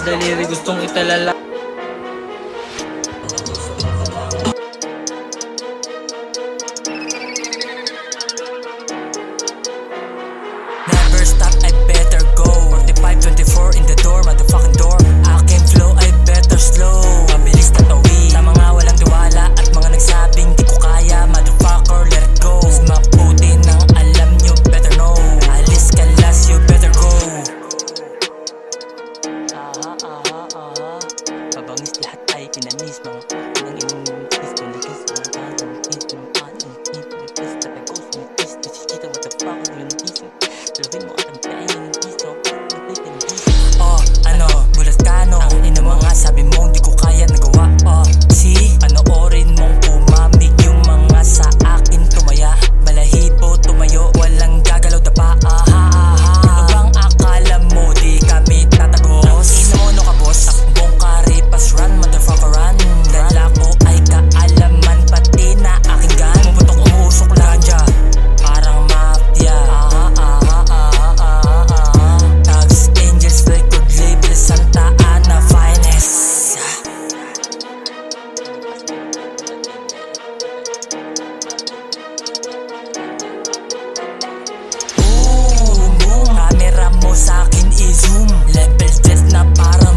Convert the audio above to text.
daliri gustong italala. Never stop, I better go. 45-24 in the door, motherfucking door. Aking flow, I better slow. Mabilis tatawid sa mga walang tiwala at mga nagsabing di ko kaya. Motherfucker, let it go. Mas mabuti nang alam nyo, better know. Alis ka last, you better go. Mabangis lahat ay pinanis. Mga pinang inungis, maligis, mga tanong, kiss, mga paano, kiss, mga kiss, tapay ko, sumitis, tisikita, motherfucker, yung isip. Lubin mo at ang tayo ng piso. Oh, ano, bulat ka no. Ang ina mga sabi mong di ko kaya nagawa. Oh, see, panoorin mong pumamig yung mga sa akin tumaya. Balahibo, tumayo, walang gagalaw dapa. Ano bang akala mo di kami tatagos? Ina mo no ka boss, takbong karipas run, motherfucker run. Dala ko ay kaalaman pati na aking gun. Pumutok umusok lang dyan, parang mafia. Thugs, angels, record label, Santa Ana finest. Boom, boom, camera mo sa'kin i-zoom. Level 10 na parang